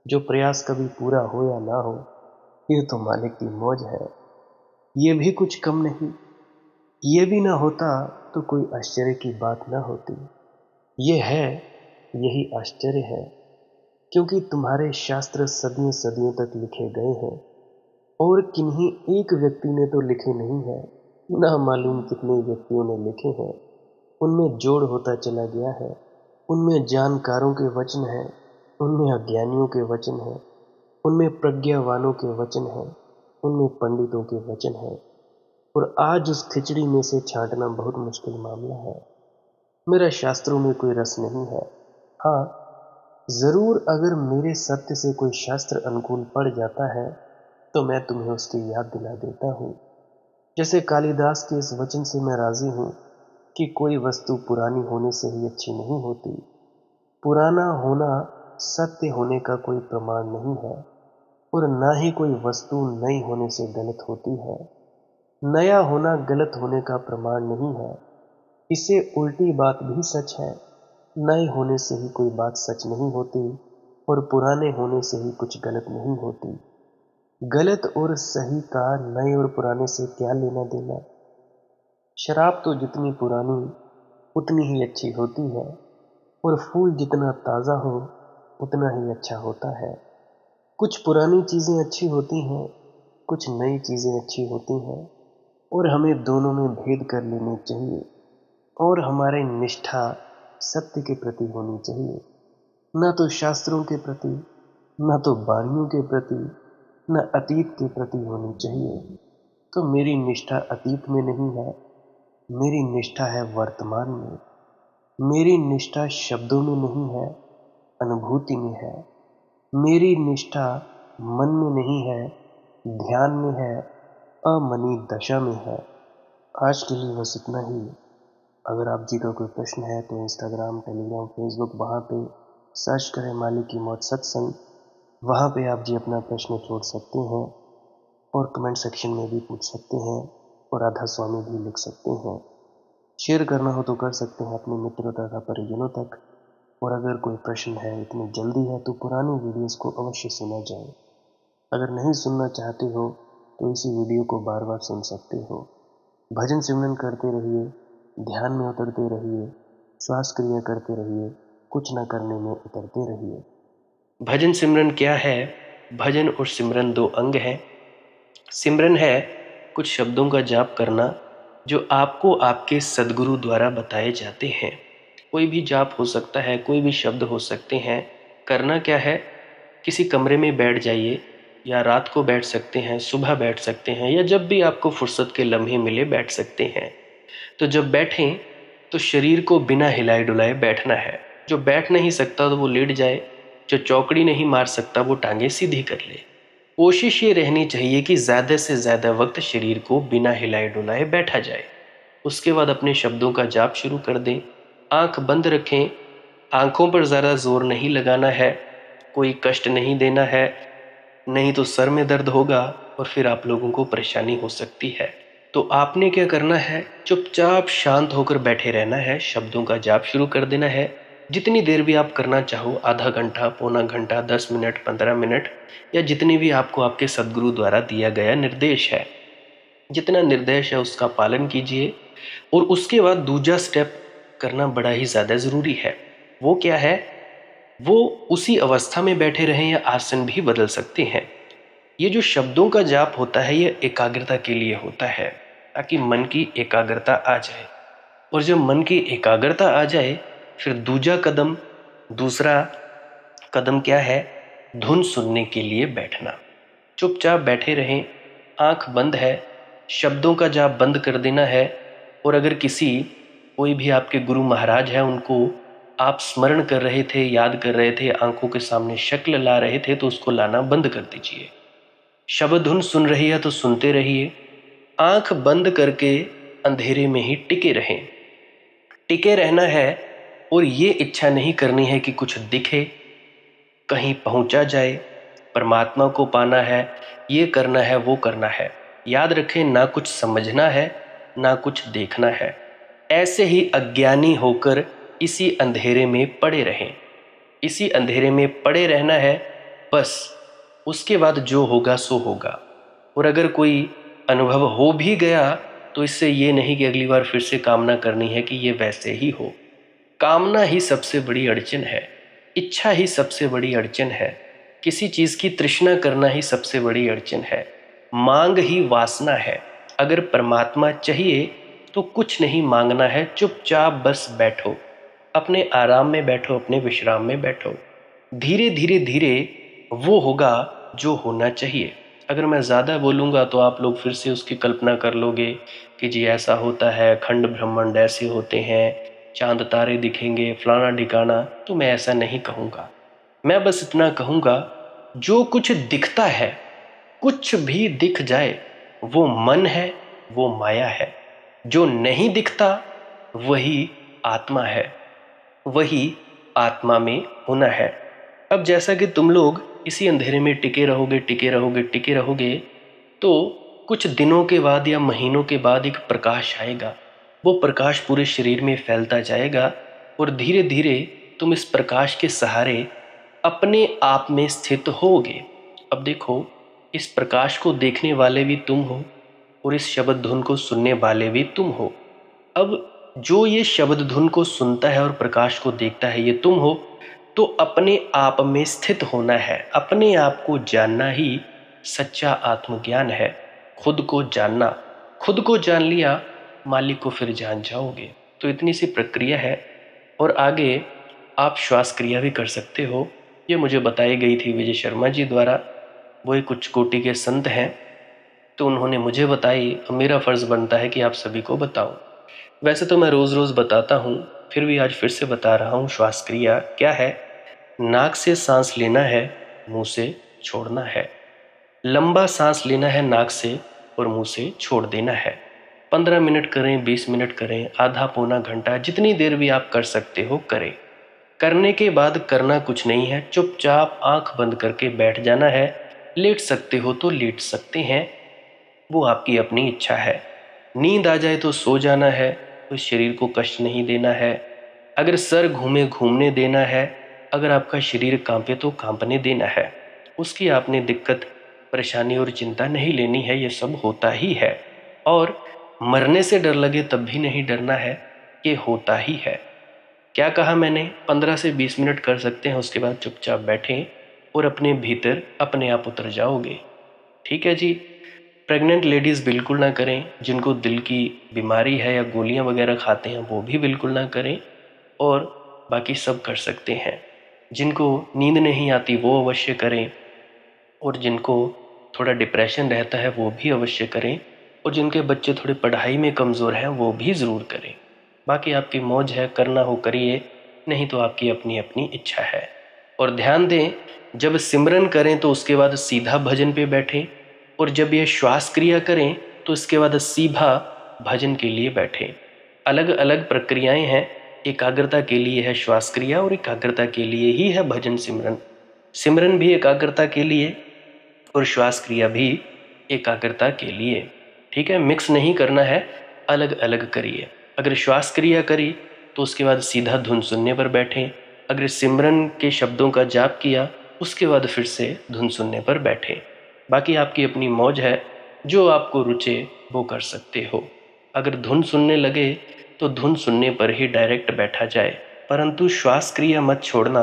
जो प्रयास कभी पूरा हो या ना हो, ये तो मालिक की मौज है। ये भी कुछ कम नहीं। ये भी ना होता तो कोई आश्चर्य की बात ना होती। ये है, यही आश्चर्य है, क्योंकि तुम्हारे शास्त्र सदियों सदियों तक लिखे गए हैं और किन्हीं एक व्यक्ति ने तो लिखे नहीं है, ना मालूम कितने व्यक्तियों ने लिखे हैं। उनमें जोड़ होता चला गया है। उनमें जानकारों के वचन हैं, उनमें अज्ञानियों के वचन हैं, उनमें प्रज्ञावानों के वचन हैं, उनमें पंडितों के वचन हैं। और आज उस खिचड़ी में से छांटना बहुत मुश्किल मामला है। मेरा शास्त्रों में कोई रस नहीं है। हाँ, जरूर अगर मेरे सत्य से कोई शास्त्र अनुकूल पड़ जाता है तो मैं तुम्हें उसकी याद दिला देता हूँ। जैसे कालिदास के इस वचन से मैं राजी हूँ कि कोई वस्तु पुरानी होने से ही अच्छी नहीं होती। पुराना होना सत्य होने का कोई प्रमाण नहीं है, और ना ही कोई वस्तु नई होने से गलत होती है। नया होना गलत होने का प्रमाण नहीं है। इससे उल्टी बात भी सच है। नए होने से ही कोई बात सच नहीं होती, और पुराने होने से ही कुछ गलत नहीं होती। गलत और सही का नए और पुराने से क्या लेना देना। शराब तो जितनी पुरानी उतनी ही अच्छी होती है, और फूल जितना ताज़ा हो उतना ही अच्छा होता है। कुछ पुरानी चीज़ें अच्छी होती हैं, कुछ नई चीज़ें अच्छी होती हैं, और हमें दोनों में भेद कर लेनी चाहिए। और हमारी निष्ठा सत्य के प्रति होनी चाहिए, न तो शास्त्रों के प्रति, न तो वाणियों के प्रति, न अतीत के प्रति होनी चाहिए। तो मेरी निष्ठा अतीत में नहीं है, मेरी निष्ठा है वर्तमान में। मेरी निष्ठा शब्दों में नहीं है, अनुभूति में है। मेरी निष्ठा मन में नहीं है, ध्यान में है, अमनी दशा में है। आज के लिए बस इतना ही। अगर आप जी का कोई प्रश्न है तो इंस्टाग्राम, टेलीग्राम, फेसबुक, वहाँ पे सर्च करें मालिक की मौत सत्संग। वहाँ पे आप जी अपना प्रश्न छोड़ सकते हैं, और कमेंट सेक्शन में भी पूछ सकते हैं, और राधा स्वामी भी लिख सकते हैं। शेयर करना हो तो कर सकते हैं अपने मित्रों तथा परिजनों तक। और अगर कोई प्रश्न है, इतनी जल्दी है, तो पुरानी वीडियोस को अवश्य सुना जाए। अगर नहीं सुनना चाहते हो तो इसी वीडियो को बार बार सुन सकते हो। भजन सिमरन करते रहिए, ध्यान में उतरते रहिए, श्वास क्रिया करते रहिए, कुछ न करने में उतरते रहिए। भजन सिमरन क्या है? भजन और सिमरन दो अंग हैं। सिमरन है कुछ शब्दों का जाप करना जो आपको आपके सद्गुरु द्वारा बताए जाते हैं। कोई भी जाप हो सकता है, कोई भी शब्द हो सकते हैं। करना क्या है, किसी कमरे में बैठ जाइए, या रात को बैठ सकते हैं, सुबह बैठ सकते हैं, या जब भी आपको फुर्सत के लम्हे मिले बैठ सकते हैं। तो जब बैठें तो शरीर को बिना हिलाए डुलाए बैठना है। जो बैठ नहीं सकता तो वो लेट जाए, जो चौकड़ी नहीं मार सकता वो टांगे सीधी कर ले। कोशिश ये रहनी चाहिए कि ज़्यादा से ज़्यादा वक्त शरीर को बिना हिलाए डुलाए बैठा जाए। उसके बाद अपने शब्दों का जाप शुरू कर दें। आंख बंद रखें, आंखों पर ज़्यादा जोर नहीं लगाना है, कोई कष्ट नहीं देना है, नहीं तो सर में दर्द होगा और फिर आप लोगों को परेशानी हो सकती है। तो आपने क्या करना है, चुपचाप शांत होकर बैठे रहना है, शब्दों का जाप शुरू कर देना है। जितनी देर भी आप करना चाहो, आधा घंटा, पौना घंटा, 10 मिनट, 15 मिनट, या जितनी भी आपको आपके सदगुरु द्वारा दिया गया निर्देश है, जितना निर्देश है उसका पालन कीजिए। और उसके बाद दूसरा स्टेप करना बड़ा ही ज़्यादा ज़रूरी है। वो क्या है, वो उसी अवस्था में बैठे रहें या आसन भी बदल सकते हैं। ये जो शब्दों का जाप होता है ये एकाग्रता के लिए होता है, ताकि मन की एकाग्रता आ जाए। और जब मन की एकाग्रता आ जाए, फिर दूसरा कदम क्या है, धुन सुनने के लिए बैठना। चुपचाप बैठे रहें, आंख बंद है, शब्दों का जाप बंद कर देना है। और अगर कोई भी आपके गुरु महाराज हैं, उनको आप स्मरण कर रहे थे, याद कर रहे थे, आंखों के सामने शक्ल ला रहे थे, तो उसको लाना बंद कर दीजिए। शब्द धुन सुन रही है तो सुनते रहिए, आंख बंद करके अंधेरे में ही टिके रहें। टिके रहना है, और ये इच्छा नहीं करनी है कि कुछ दिखे, कहीं पहुंचा जाए, परमात्मा को पाना है, ये करना है, वो करना है। याद रखें, ना कुछ समझना है, ना कुछ देखना है। ऐसे ही अज्ञानी होकर इसी अंधेरे में पड़े रहें। इसी अंधेरे में पड़े रहना है बस। उसके बाद जो होगा सो होगा। और अगर कोई अनुभव हो भी गया तो इससे ये नहीं कि अगली बार फिर से कामना करनी है कि ये वैसे ही हो। कामना ही सबसे बड़ी अड़चन है, इच्छा ही सबसे बड़ी अड़चन है, किसी चीज़ की तृष्णा करना ही सबसे बड़ी अड़चन है, मांग ही वासना है। अगर परमात्मा चाहिए तो कुछ नहीं मांगना है, चुपचाप बस बैठो, अपने आराम में बैठो, अपने विश्राम में बैठो। धीरे धीरे धीरे वो होगा जो होना चाहिए। अगर मैं ज़्यादा बोलूँगा तो आप लोग फिर से उसकी कल्पना कर लोगे कि जी ऐसा होता है, खंड ब्रह्मांड ऐसे होते हैं, चांद तारे दिखेंगे, फलाना ढिकाना। तो मैं ऐसा नहीं कहूँगा। मैं बस इतना कहूँगा, जो कुछ दिखता है, कुछ भी दिख जाए, वो मन है, वो माया है। जो नहीं दिखता वही आत्मा है, वही आत्मा में होना है। अब जैसा कि तुम लोग इसी अंधेरे में टिके रहोगे, टिके रहोगे, टिके रहोगे, तो कुछ दिनों के बाद या महीनों के बाद एक प्रकाश आएगा। वो प्रकाश पूरे शरीर में फैलता जाएगा, और धीरे धीरे तुम इस प्रकाश के सहारे अपने आप में स्थित होगे। अब देखो, इस प्रकाश को देखने वाले भी तुम हो, और इस शब्द धुन को सुनने वाले भी तुम हो। अब जो ये शब्द धुन को सुनता है और प्रकाश को देखता है, ये तुम हो। तो अपने आप में स्थित होना है, अपने आप को जानना ही सच्चा आत्मज्ञान है। खुद को जानना, खुद को जान लिया, मालिक को फिर जान जाओगे। तो इतनी सी प्रक्रिया है। और आगे आप श्वास क्रिया भी कर सकते हो। ये मुझे बताई गई थी विजय शर्मा जी द्वारा। वो एक उच्च कोटि के संत हैं, तो उन्होंने मुझे बताई, और मेरा फ़र्ज़ बनता है कि आप सभी को बताऊं। वैसे तो मैं रोज़ रोज़ बताता हूँ, फिर भी आज फिर से बता रहा हूँ। श्वास क्रिया क्या है, नाक से सांस लेना है, मुंह से छोड़ना है। लंबा सांस लेना है नाक से, और मुंह से छोड़ देना है। 15 मिनट करें, 20 मिनट करें, आधा पौना घंटा, जितनी देर भी आप कर सकते हो करें। करने के बाद करना कुछ नहीं है, चुपचाप आंख बंद करके बैठ जाना है। लेट सकते हो तो लेट सकते हैं, वो आपकी अपनी इच्छा है। नींद आ जाए तो सो जाना है, तो शरीर को कष्ट नहीं देना है। अगर सर घूमे घूमने देना है, अगर आपका शरीर कांपे तो कांपने देना है। उसकी आपने दिक्कत, परेशानी और चिंता नहीं लेनी है, ये सब होता ही है। और मरने से डर लगे तब भी नहीं डरना है, ये होता ही है। क्या कहा मैंने, 15 से 20 मिनट कर सकते हैं, उसके बाद चुपचाप बैठें और अपने भीतर अपने आप उतर जाओगे। ठीक है जी। प्रेग्नेंट लेडीज़ बिल्कुल ना करें, जिनको दिल की बीमारी है या गोलियां वगैरह खाते हैं वो भी बिल्कुल ना करें। और बाकी सब कर सकते हैं। जिनको नींद नहीं आती वो अवश्य करें, और जिनको थोड़ा डिप्रेशन रहता है वो भी अवश्य करें, और जिनके बच्चे थोड़े पढ़ाई में कमज़ोर हैं वो भी ज़रूर करें। बाकी आपकी मौज है, करना हो करिए, नहीं तो आपकी अपनी अपनी इच्छा है। और ध्यान दें, जब सिमरन करें तो उसके बाद सीधा भजन पे बैठें, और जब ये श्वास क्रिया करें तो इसके बाद सीधा भजन के लिए बैठें। अलग अलग प्रक्रियाएं हैं, एकाग्रता के लिए है श्वास क्रिया और एकाग्रता के लिए ही है भजन सिमरन। सिमरन भी एकाग्रता के लिए और श्वास क्रिया भी एकाग्रता के लिए। ठीक है, मिक्स नहीं करना है, अलग अलग करिए। अगर श्वास क्रिया करी तो उसके बाद सीधा धुन सुनने पर बैठें। अगर सिमरन के शब्दों का जाप किया उसके बाद फिर से धुन सुनने पर बैठें। बाकी आपकी अपनी मौज है, जो आपको रुचे वो कर सकते हो। अगर धुन सुनने लगे तो धुन सुनने पर ही डायरेक्ट बैठा जाए, परंतु श्वास क्रिया मत छोड़ना,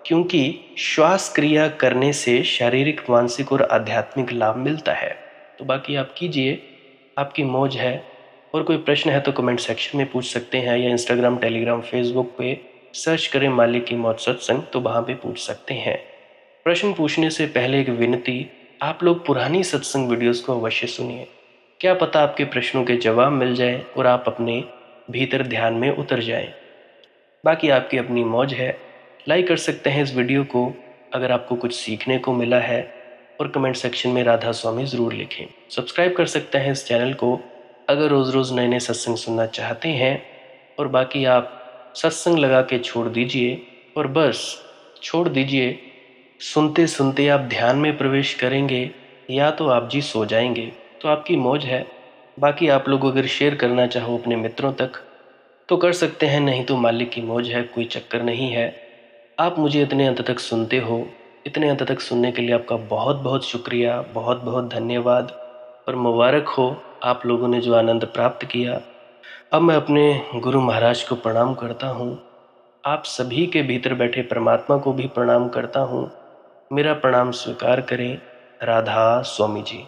क्योंकि श्वास क्रिया करने से शारीरिक, मानसिक और आध्यात्मिक लाभ मिलता है। तो बाकी आप कीजिए, आपकी मौज है। और कोई प्रश्न है तो कमेंट सेक्शन में पूछ सकते हैं, या इंस्टाग्राम, टेलीग्राम, फेसबुक पे सर्च करें मालिक की मौज सत्संग, तो वहाँ पे पूछ सकते हैं। प्रश्न पूछने से पहले एक विनती, आप लोग पुरानी सत्संग वीडियोस को अवश्य सुनिए। क्या पता आपके प्रश्नों के जवाब मिल जाए और आप अपने भीतर ध्यान में उतर जाएं। बाकी आपकी अपनी मौज है। लाइक कर सकते हैं इस वीडियो को अगर आपको कुछ सीखने को मिला है, और कमेंट सेक्शन में राधा स्वामी ज़रूर लिखें। सब्सक्राइब कर सकते हैं इस चैनल को अगर रोज़ रोज़ नए नए सत्संग सुनना चाहते हैं। और बाकी आप सत्संग लगा के छोड़ दीजिए, और बस छोड़ दीजिए। सुनते सुनते आप ध्यान में प्रवेश करेंगे, या तो आप जी सो जाएंगे। तो आपकी मौज है। बाकी आप लोग अगर शेयर करना चाहो अपने मित्रों तक तो कर सकते हैं, नहीं तो मालिक की मौज है, कोई चक्कर नहीं है। आप मुझे इतने अंत तक सुनते हो, इतने अंत तक सुनने के लिए आपका बहुत बहुत शुक्रिया, बहुत बहुत धन्यवाद। और मुबारक हो आप लोगों ने जो आनंद प्राप्त किया। अब मैं अपने गुरु महाराज को प्रणाम करता हूँ। आप सभी के भीतर बैठे परमात्मा को भी प्रणाम करता हूँ। मेरा प्रणाम स्वीकार करें। राधा स्वामी जी।